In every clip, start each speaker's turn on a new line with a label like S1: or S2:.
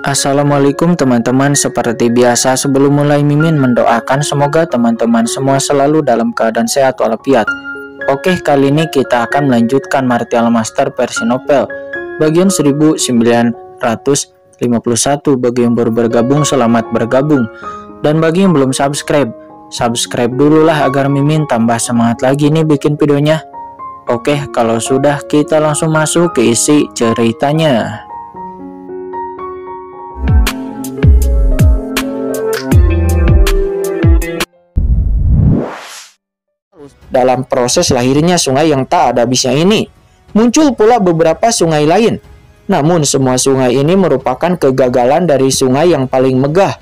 S1: Assalamualaikum teman-teman, seperti biasa sebelum mulai Mimin mendoakan semoga teman-teman semua selalu dalam keadaan sehat walafiat. Oke, kali ini kita akan melanjutkan Martial Master versi novel bagian 1951. Bagi yang baru bergabung, selamat bergabung. Dan bagi yang belum subscribe dulu lah agar Mimin tambah semangat lagi nih bikin videonya. Oke, kalau sudah kita langsung masuk ke isi ceritanya. Dalam proses lahirnya sungai yang tak ada habisnya ini, muncul pula beberapa sungai lain. Namun semua sungai ini merupakan kegagalan dari sungai yang paling megah.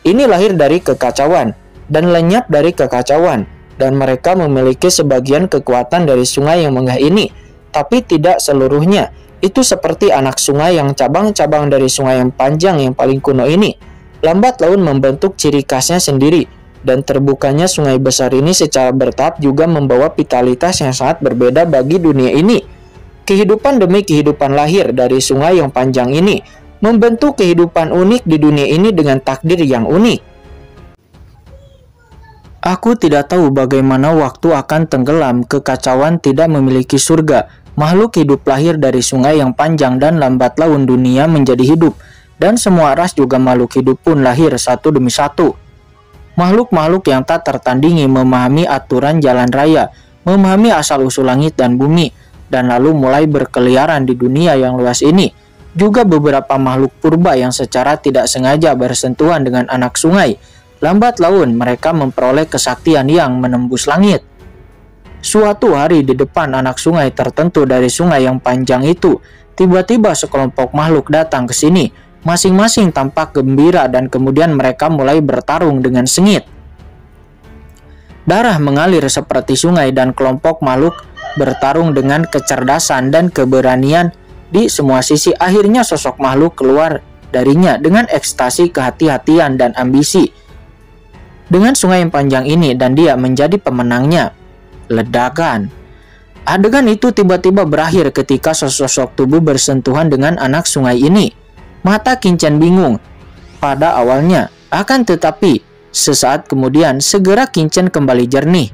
S1: Ini lahir dari kekacauan dan lenyap dari kekacauan, dan mereka memiliki sebagian kekuatan dari sungai yang megah ini, tapi tidak seluruhnya. Itu seperti anak sungai yang cabang-cabang dari sungai yang panjang yang paling kuno ini. Lambat laun membentuk ciri khasnya sendiri. Dan terbukanya sungai besar ini secara bertahap juga membawa vitalitas yang sangat berbeda bagi dunia ini. Kehidupan demi kehidupan lahir dari sungai yang panjang ini, membentuk kehidupan unik di dunia ini dengan takdir yang unik. Aku tidak tahu bagaimana waktu akan tenggelam, kekacauan tidak memiliki surga. Makhluk hidup lahir dari sungai yang panjang dan lambat laun dunia menjadi hidup. Dan semua ras juga makhluk hidup pun lahir satu demi satu. Makhluk-makhluk yang tak tertandingi memahami aturan jalan raya, memahami asal-usul langit dan bumi, dan lalu mulai berkeliaran di dunia yang luas ini. Juga beberapa makhluk purba yang secara tidak sengaja bersentuhan dengan anak sungai. Lambat laun mereka memperoleh kesaktian yang menembus langit. Suatu hari di depan anak sungai tertentu dari sungai yang panjang itu, tiba-tiba sekelompok makhluk datang ke sini. Masing-masing tampak gembira dan kemudian mereka mulai bertarung dengan sengit. Darah mengalir seperti sungai dan kelompok makhluk bertarung dengan kecerdasan dan keberanian di semua sisi. Akhirnya sosok makhluk keluar darinya dengan ekstasi kehati-hatian dan ambisi. Dengan sungai yang panjang ini dan dia menjadi pemenangnya. Ledakan. Adegan itu tiba-tiba berakhir ketika sosok tubuh bersentuhan dengan anak sungai ini. Mata Kincen bingung pada awalnya, akan tetapi sesaat kemudian segera Kincen kembali jernih.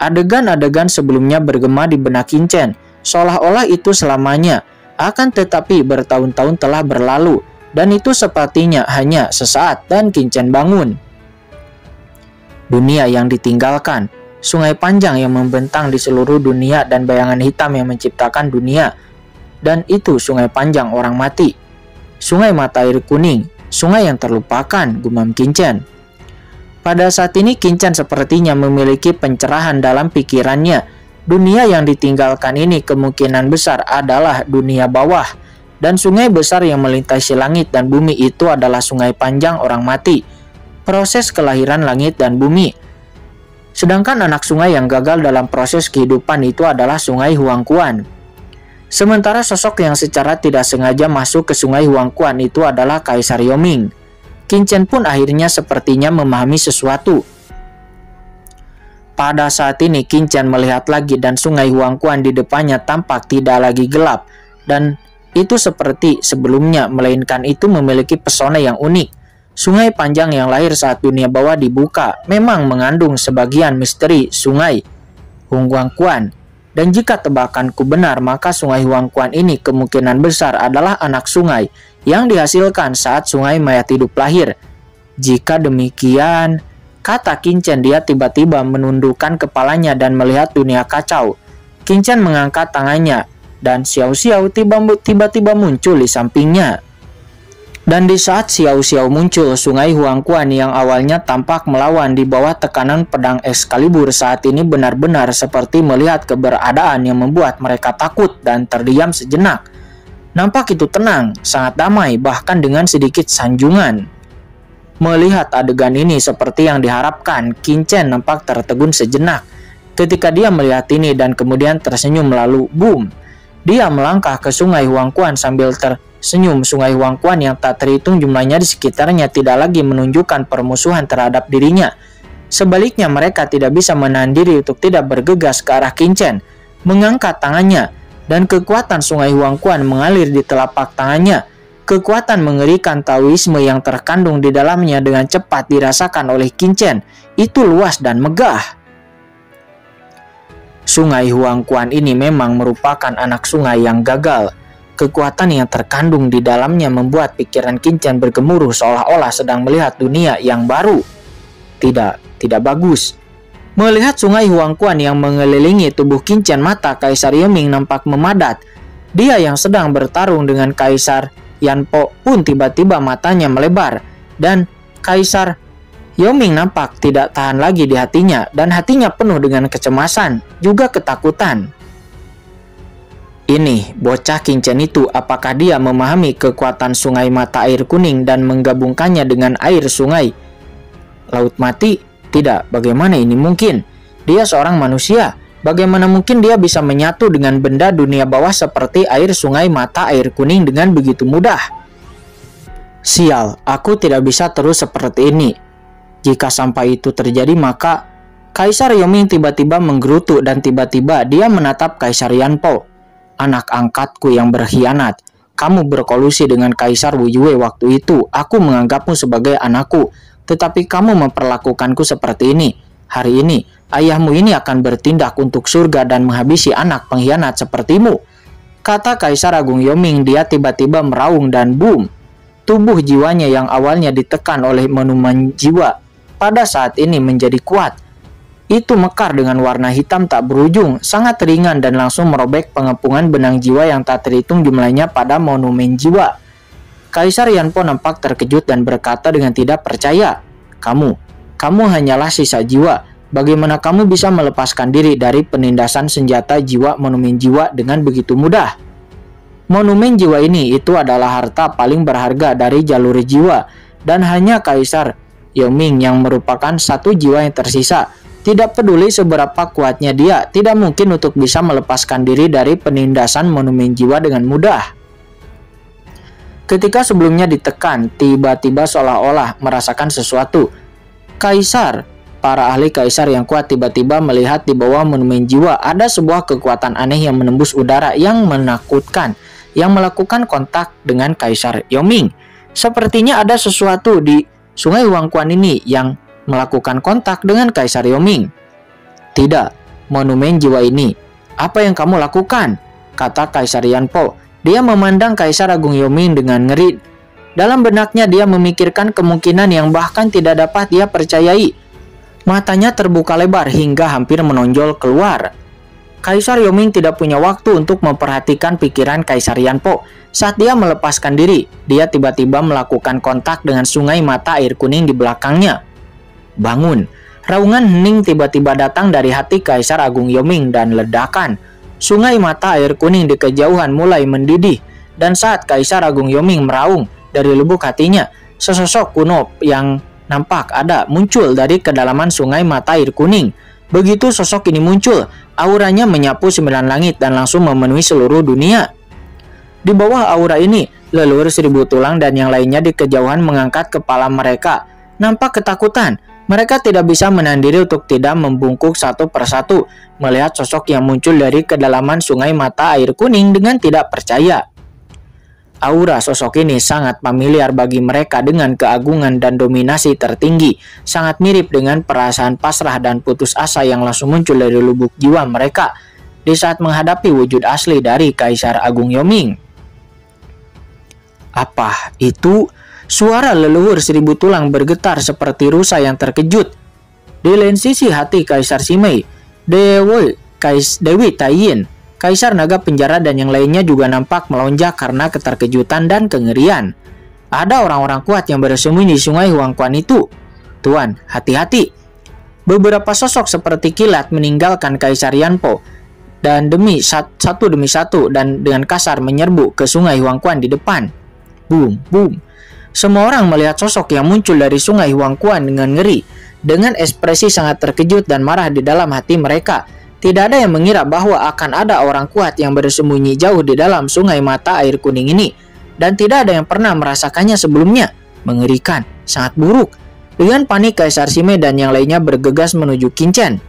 S1: Adegan-adegan sebelumnya bergema di benak Kincen, seolah-olah itu selamanya, akan tetapi bertahun-tahun telah berlalu, dan itu sepertinya hanya sesaat dan Kincen bangun. Dunia yang ditinggalkan, sungai panjang yang membentang di seluruh dunia dan bayangan hitam yang menciptakan dunia, dan itu sungai panjang orang mati. Sungai mata air kuning, sungai yang terlupakan, gumam Kincen. Pada saat ini Kincen sepertinya memiliki pencerahan dalam pikirannya. Dunia yang ditinggalkan ini kemungkinan besar adalah dunia bawah. Dan sungai besar yang melintasi langit dan bumi itu adalah sungai panjang orang mati. Proses kelahiran langit dan bumi. Sedangkan anak sungai yang gagal dalam proses kehidupan itu adalah sungai Huangquan. Sementara sosok yang secara tidak sengaja masuk ke sungai Huangquan itu adalah Kaisar Yoming. Kincen pun akhirnya sepertinya memahami sesuatu. Pada saat ini Kincen melihat lagi dan sungai Huangquan di depannya tampak tidak lagi gelap. Dan itu seperti sebelumnya, melainkan itu memiliki pesona yang unik. Sungai panjang yang lahir saat dunia bawah dibuka memang mengandung sebagian misteri sungai Huangquan. Dan jika tebakanku benar, maka sungai Huangquan ini kemungkinan besar adalah anak sungai yang dihasilkan saat sungai mayat hidup lahir. Jika demikian, kata Kincen, dia tiba-tiba menundukkan kepalanya dan melihat dunia kacau. Kincen mengangkat tangannya dan Xiao Xiao tiba-tiba muncul di sampingnya. Dan di saat Xiao Xiao muncul, sungai Huangquan yang awalnya tampak melawan di bawah tekanan pedang Excalibur saat ini benar-benar seperti melihat keberadaan yang membuat mereka takut dan terdiam sejenak. Nampak itu tenang, sangat damai, bahkan dengan sedikit sanjungan. Melihat adegan ini seperti yang diharapkan, Kincen nampak tertegun sejenak. Ketika dia melihat ini dan kemudian tersenyum lalu boom. Dia melangkah ke sungai Huangquan sambil tersenyum. Sungai Huangquan yang tak terhitung jumlahnya di sekitarnya tidak lagi menunjukkan permusuhan terhadap dirinya. Sebaliknya mereka tidak bisa menahan diri untuk tidak bergegas ke arah Kincen. Mengangkat tangannya dan kekuatan sungai Huangquan mengalir di telapak tangannya. Kekuatan mengerikan Taoisme yang terkandung di dalamnya dengan cepat dirasakan oleh Qin Chen. Itu luas dan megah. Sungai Huangquan ini memang merupakan anak sungai yang gagal. Kekuatan yang terkandung di dalamnya membuat pikiran Qin Chen bergemuruh seolah-olah sedang melihat dunia yang baru. Tidak bagus. Melihat sungai Huangquan yang mengelilingi tubuh Qin Chen, mata Kaisar Yoming nampak memadat. Dia yang sedang bertarung dengan Kaisar Yanpo pun tiba-tiba matanya melebar, dan Kaisar Yoming nampak tidak tahan lagi di hatinya, dan hatinya penuh dengan kecemasan, juga ketakutan. Ini, bocah Qin Chen itu, apakah dia memahami kekuatan sungai mata air kuning dan menggabungkannya dengan air sungai Laut Mati? Tidak, bagaimana ini mungkin? Dia seorang manusia. Bagaimana mungkin dia bisa menyatu dengan benda dunia bawah seperti air sungai mata air kuning dengan begitu mudah? Sial, aku tidak bisa terus seperti ini. Jika sampai itu terjadi, maka Kaisar Yoming tiba-tiba menggerutu dan tiba-tiba dia menatap Kaisar Yanpo. Anak angkatku yang berkhianat. Kamu berkolusi dengan Kaisar Wu Yue waktu itu. Aku menganggapmu sebagai anakku, tetapi kamu memperlakukanku seperti ini. Hari ini, ayahmu ini akan bertindak untuk surga dan menghabisi anak pengkhianat sepertimu. Kata Kaisar Agung Yoming. Dia tiba-tiba meraung dan boom. Tubuh jiwanya yang awalnya ditekan oleh monumen jiwa pada saat ini menjadi kuat. Itu mekar dengan warna hitam tak berujung, sangat ringan dan langsung merobek pengepungan benang jiwa yang tak terhitung jumlahnya pada monumen jiwa. Kaisar Yanpo nampak terkejut dan berkata dengan tidak percaya, Kamu hanyalah sisa jiwa. Bagaimana kamu bisa melepaskan diri dari penindasan senjata jiwa monumen jiwa dengan begitu mudah? Monumen jiwa ini itu adalah harta paling berharga dari jalur jiwa, dan hanya Kaisar Yoming yang merupakan satu jiwa yang tersisa. Tidak peduli seberapa kuatnya dia, tidak mungkin untuk bisa melepaskan diri dari penindasan monumen jiwa dengan mudah. Ketika sebelumnya ditekan, tiba-tiba seolah-olah merasakan sesuatu. Para ahli kaisar yang kuat tiba-tiba melihat di bawah monumen jiwa ada sebuah kekuatan aneh yang menembus udara yang menakutkan, yang melakukan kontak dengan Kaisar Yoming. Sepertinya ada sesuatu di sungai Huangquan ini yang melakukan kontak dengan Kaisar Yoming. Tidak, monumen jiwa ini. Apa yang kamu lakukan? Kata Kaisar Yanpo. Dia memandang Kaisar Agung Yoming dengan ngeri. Dalam benaknya dia memikirkan kemungkinan yang bahkan tidak dapat dia percayai. Matanya terbuka lebar hingga hampir menonjol keluar. Kaisar Yoming tidak punya waktu untuk memperhatikan pikiran Kaisar Yanpo. Saat dia melepaskan diri, dia tiba-tiba melakukan kontak dengan sungai mata air kuning di belakangnya. Bangun! Raungan hening tiba-tiba datang dari hati Kaisar Agung Yoming dan ledakan. Sungai mata air kuning di kejauhan mulai mendidih. Dan saat Kaisar Agung Yoming meraung, dari lubuk hatinya, sesosok kuno yang nampak ada muncul dari kedalaman sungai mata air kuning. Begitu sosok ini muncul, auranya menyapu 9 langit dan langsung memenuhi seluruh dunia. Di bawah aura ini, leluhur 1000 tulang dan yang lainnya di kejauhan mengangkat kepala mereka. Nampak ketakutan. Mereka tidak bisa menahan diri untuk tidak membungkuk satu persatu melihat sosok yang muncul dari kedalaman sungai mata air kuning dengan tidak percaya. Aura sosok ini sangat familiar bagi mereka dengan keagungan dan dominasi tertinggi, sangat mirip dengan perasaan pasrah dan putus asa yang langsung muncul dari lubuk jiwa mereka di saat menghadapi wujud asli dari Kaisar Agung Yoming. Apa itu? Suara leluhur 1000 tulang bergetar seperti rusa yang terkejut. Di lain sisi hati Kaisar Simei, Dewi Taiyin, Kaisar Naga Penjara dan yang lainnya juga nampak melonjak karena keterkejutan dan kengerian. Ada orang-orang kuat yang bersembunyi di sungai Huangquan itu. Tuan, hati-hati. Beberapa sosok seperti kilat meninggalkan Kaisar Yanpo dan satu demi satu dan dengan kasar menyerbu ke sungai Huangquan di depan. Boom, boom. Semua orang melihat sosok yang muncul dari sungai Huangquan dengan ngeri, dengan ekspresi sangat terkejut dan marah di dalam hati mereka. Tidak ada yang mengira bahwa akan ada orang kuat yang bersembunyi jauh di dalam sungai mata air kuning ini. Dan tidak ada yang pernah merasakannya sebelumnya. Mengerikan, sangat buruk. Dengan panik Kaisar Simei dan yang lainnya bergegas menuju Qin Chen.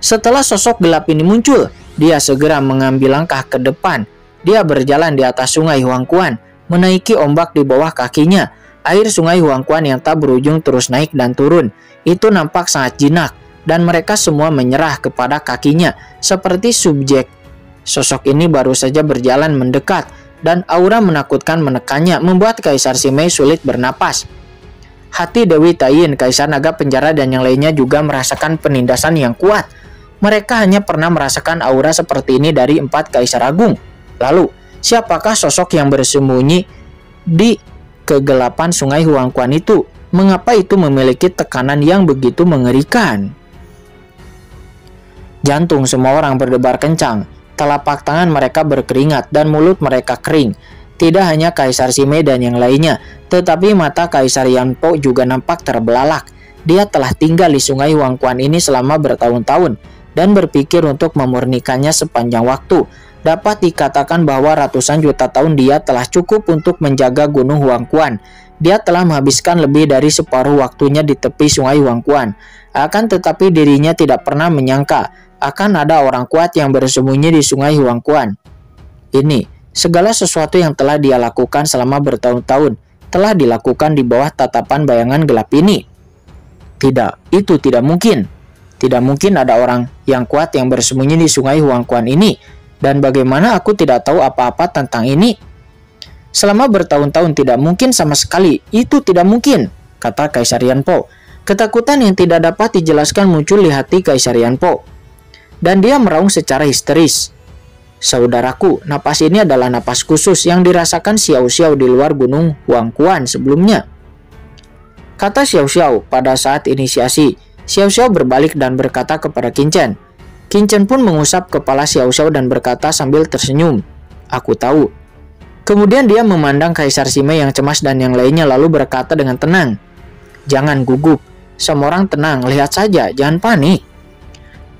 S1: Setelah sosok gelap ini muncul, dia segera mengambil langkah ke depan. Dia berjalan di atas sungai Huangquan, menaiki ombak di bawah kakinya. Air sungai Huangquan yang tak berujung terus naik dan turun. Itu nampak sangat jinak, dan mereka semua menyerah kepada kakinya, seperti subjek. Sosok ini baru saja berjalan mendekat, dan aura menakutkan menekannya, membuat Kaisar Simei sulit bernapas. Hati Dewi Taiyin, Kaisar Naga Penjara dan yang lainnya juga merasakan penindasan yang kuat. Mereka hanya pernah merasakan aura seperti ini dari 4 Kaisar Agung. Lalu, siapakah sosok yang bersembunyi di kegelapan sungai Huangquan itu? Mengapa itu memiliki tekanan yang begitu mengerikan? Jantung semua orang berdebar kencang. Telapak tangan mereka berkeringat dan mulut mereka kering. Tidak hanya Kaisar Simei dan yang lainnya, tetapi mata Kaisar Yanpo juga nampak terbelalak. Dia telah tinggal di sungai Huangquan ini selama bertahun-tahun dan berpikir untuk memurnikannya sepanjang waktu. Dapat dikatakan bahwa ratusan juta tahun dia telah cukup untuk menjaga gunung Huangquan. Dia telah menghabiskan lebih dari separuh waktunya di tepi sungai Huangquan. Akan tetapi dirinya tidak pernah menyangka akan ada orang kuat yang bersembunyi di sungai Huangquan ini. Segala sesuatu yang telah dia lakukan selama bertahun-tahun telah dilakukan di bawah tatapan bayangan gelap ini. Tidak, itu tidak mungkin. Tidak mungkin ada orang yang kuat yang bersembunyi di sungai Huangquan ini. Dan bagaimana aku tidak tahu apa-apa tentang ini? Selama bertahun-tahun tidak mungkin sama sekali. Itu tidak mungkin, kata Kaisar Yanpo. Ketakutan yang tidak dapat dijelaskan muncul di hati Kaisar Yanpo, dan dia meraung secara histeris. Saudaraku, napas ini adalah napas khusus yang dirasakan Xiao Xiao di luar gunung Huangquan sebelumnya, kata Xiao Xiao pada saat inisiasi. Xiao Xiao berbalik dan berkata kepada Qin Chen. Qin Chen pun mengusap kepala Xiao Xiao dan berkata sambil tersenyum, "Aku tahu." Kemudian dia memandang Kaisar Simei yang cemas dan yang lainnya lalu berkata dengan tenang, "Jangan gugup, semua orang tenang, lihat saja, jangan panik."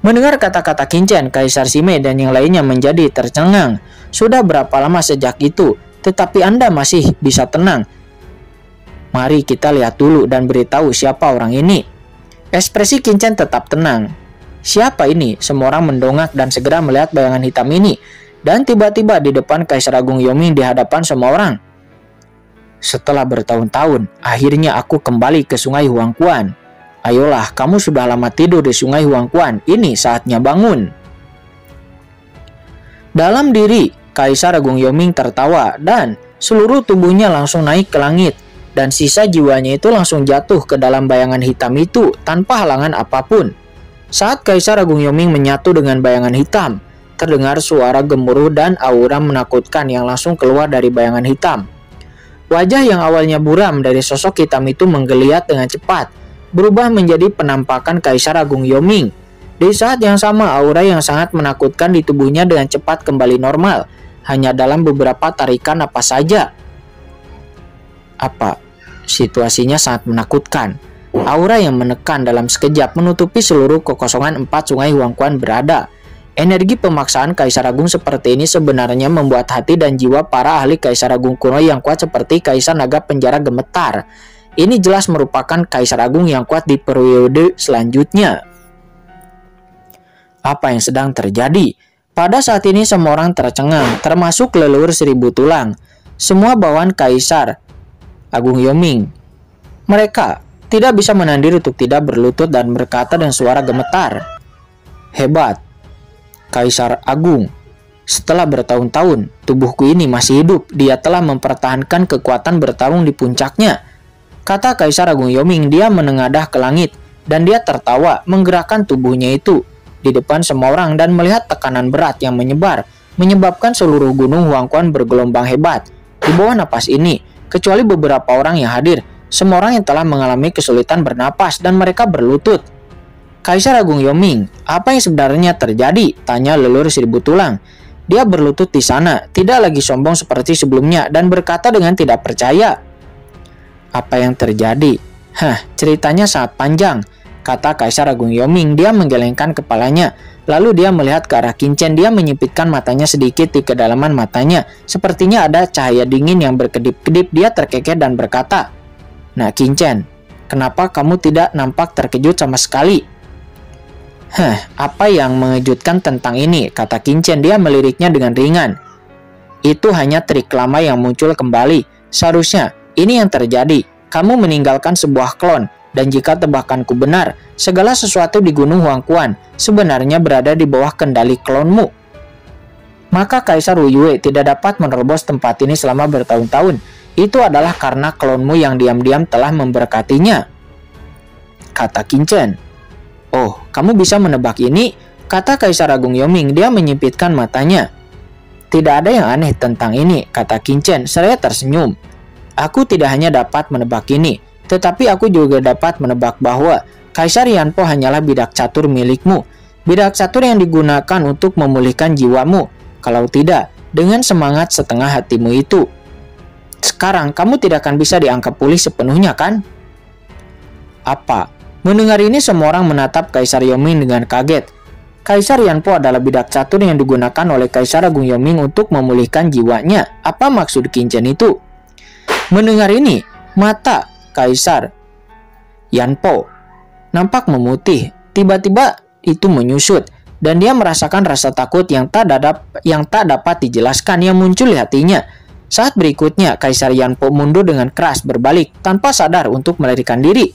S1: Mendengar kata-kata Qin Chen, Kaisar Simei dan yang lainnya menjadi tercengang. Sudah berapa lama sejak itu, tetapi Anda masih bisa tenang? Mari kita lihat dulu dan beritahu siapa orang ini. Ekspresi Qin Chen tetap tenang. Siapa ini? Semua orang mendongak dan segera melihat bayangan hitam ini. Dan tiba-tiba di depan Kaisar Agung Yoming di hadapan semua orang. Setelah bertahun-tahun, akhirnya aku kembali ke sungai Huangquan. Ayolah, kamu sudah lama tidur di sungai Huangquan. Ini saatnya bangun. Dalam diri, Kaisar Agung Yoming tertawa dan seluruh tubuhnya langsung naik ke langit. Dan sisa jiwanya itu langsung jatuh ke dalam bayangan hitam itu tanpa halangan apapun. Saat Kaisar Agung Yoming menyatu dengan bayangan hitam, terdengar suara gemuruh dan aura menakutkan yang langsung keluar dari bayangan hitam. Wajah yang awalnya buram dari sosok hitam itu menggeliat dengan cepat, berubah menjadi penampakan Kaisar Agung Yoming. Di saat yang sama, aura yang sangat menakutkan di tubuhnya dengan cepat kembali normal, hanya dalam beberapa tarikan napas saja. Situasinya sangat menakutkan. Aura yang menekan dalam sekejap menutupi seluruh kekosongan 4 sungai Huangquan berada. Energi pemaksaan Kaisar Agung seperti ini sebenarnya membuat hati dan jiwa para ahli Kaisar Agung kuno yang kuat seperti Kaisar Naga Penjara gemetar. Ini jelas merupakan Kaisar Agung yang kuat di periode selanjutnya. Apa yang sedang terjadi? Pada saat ini semua orang tercengang, termasuk leluhur 1000 tulang. Semua bawahan Kaisar Agung Yoming. Mereka tidak bisa menahan diri untuk tidak berlutut dan berkata dengan suara gemetar, "Hebat, Kaisar Agung. Setelah bertahun-tahun, tubuhku ini masih hidup. Dia telah mempertahankan kekuatan bertarung di puncaknya," kata Kaisar Agung Yoming. Dia menengadah ke langit dan dia tertawa menggerakkan tubuhnya itu di depan semua orang dan melihat tekanan berat yang menyebar, menyebabkan seluruh gunung Huangquan bergelombang hebat. Di bawah napas ini, kecuali beberapa orang yang hadir, semua orang yang telah mengalami kesulitan bernapas dan mereka berlutut. "Kaisar Agung Yoming, apa yang sebenarnya terjadi?" tanya leluhur 1000 tulang. Dia berlutut di sana, tidak lagi sombong seperti sebelumnya dan berkata dengan tidak percaya, "Apa yang terjadi? Ceritanya sangat panjang," kata Kaisar Agung Yoming. Dia menggelengkan kepalanya, lalu dia melihat ke arah Qin Chen. Dia menyipitkan matanya sedikit di kedalaman matanya. Sepertinya ada cahaya dingin yang berkedip-kedip. Dia terkekeh dan berkata, "Nah Qin Chen, kenapa kamu tidak nampak terkejut sama sekali?" Apa yang mengejutkan tentang ini?" kata Qin Chen. Dia meliriknya dengan ringan. Itu hanya trik lama yang muncul kembali. Seharusnya ini yang terjadi. Kamu meninggalkan sebuah klon. Dan jika tebakanku benar, segala sesuatu di Gunung Huangquan sebenarnya berada di bawah kendali klonmu. Maka Kaisar Wu Yue tidak dapat menerobos tempat ini selama bertahun-tahun. Itu adalah karena klonmu yang diam-diam telah memberkatinya, kata Qin Chen. Oh, kamu bisa menebak ini? Kata Kaisar Agung Yoming. Dia menyipitkan matanya. Tidak ada yang aneh tentang ini, kata Qin Chen seraya tersenyum. Aku tidak hanya dapat menebak ini, tetapi aku juga dapat menebak bahwa Kaisar Yanpo hanyalah bidak catur milikmu. Bidak catur yang digunakan untuk memulihkan jiwamu. Kalau tidak, dengan semangat setengah hatimu itu. Sekarang kamu tidak akan bisa dianggap pulih sepenuhnya, kan? Apa? Mendengar ini semua orang menatap Kaisar Yoming dengan kaget. Kaisar Yanpo adalah bidak catur yang digunakan oleh Kaisar Agung Yoming untuk memulihkan jiwanya. Apa maksud Qin Chen itu? Mendengar ini, mata Kaisar Yanpo nampak memutih. Tiba-tiba itu menyusut dan dia merasakan rasa takut yang tak dapat dijelaskan yang muncul di hatinya. Saat berikutnya, Kaisar Yanpo mundur dengan keras berbalik tanpa sadar untuk melarikan diri.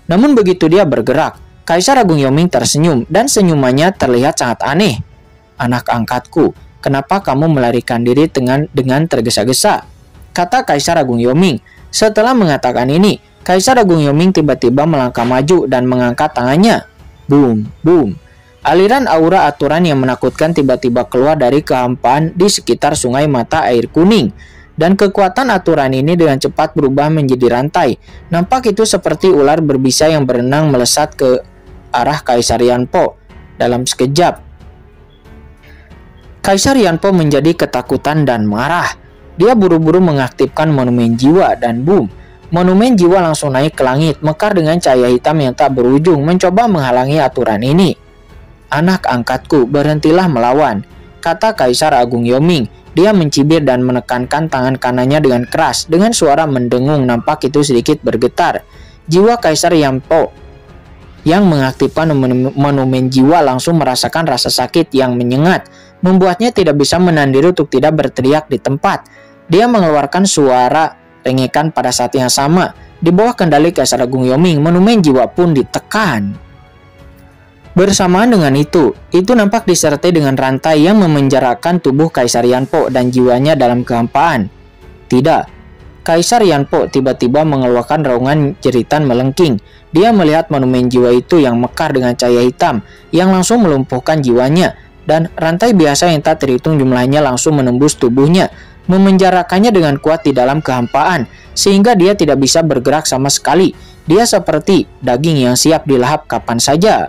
S1: Namun begitu dia bergerak, Kaisar Agung Yoming tersenyum dan senyumannya terlihat sangat aneh. Anak angkatku, kenapa kamu melarikan diri dengan tergesa-gesa? Kata Kaisar Agung Yoming. Setelah mengatakan ini, Kaisar Agung Yoming tiba-tiba melangkah maju dan mengangkat tangannya. Boom, boom. Aliran aura aturan yang menakutkan tiba-tiba keluar dari kehampaan di sekitar sungai mata air kuning. Dan kekuatan aturan ini dengan cepat berubah menjadi rantai. Nampak itu seperti ular berbisa yang berenang melesat ke arah Kaisar Yanpo. Dalam sekejap, Kaisar Yanpo menjadi ketakutan dan marah. Dia buru-buru mengaktifkan monumen jiwa dan boom. Monumen jiwa langsung naik ke langit, mekar dengan cahaya hitam yang tak berujung mencoba menghalangi aturan ini. Anak angkatku, berhentilah melawan, kata Kaisar Agung Yoming. Dia mencibir dan menekankan tangan kanannya dengan keras. Dengan suara mendengung, nampak itu sedikit bergetar. Jiwa Kaisar Yanpo yang mengaktifkan monumen jiwa langsung merasakan rasa sakit yang menyengat, membuatnya tidak bisa menahan diri untuk tidak berteriak di tempat. Dia mengeluarkan suara rengekan pada saat yang sama. Di bawah kendali Kaisar Agung Yoming, monumen jiwa pun ditekan. Bersamaan dengan itu nampak disertai dengan rantai yang memenjarakan tubuh Kaisar Yanpo dan jiwanya dalam kehampaan. Tidak, Kaisar Yanpo tiba-tiba mengeluarkan raungan jeritan melengking. Dia melihat monumen jiwa itu yang mekar dengan cahaya hitam yang langsung melumpuhkan jiwanya, dan rantai biasa yang tak terhitung jumlahnya langsung menembus tubuhnya, memenjarakannya dengan kuat di dalam kehampaan sehingga dia tidak bisa bergerak sama sekali. Dia seperti daging yang siap dilahap kapan saja.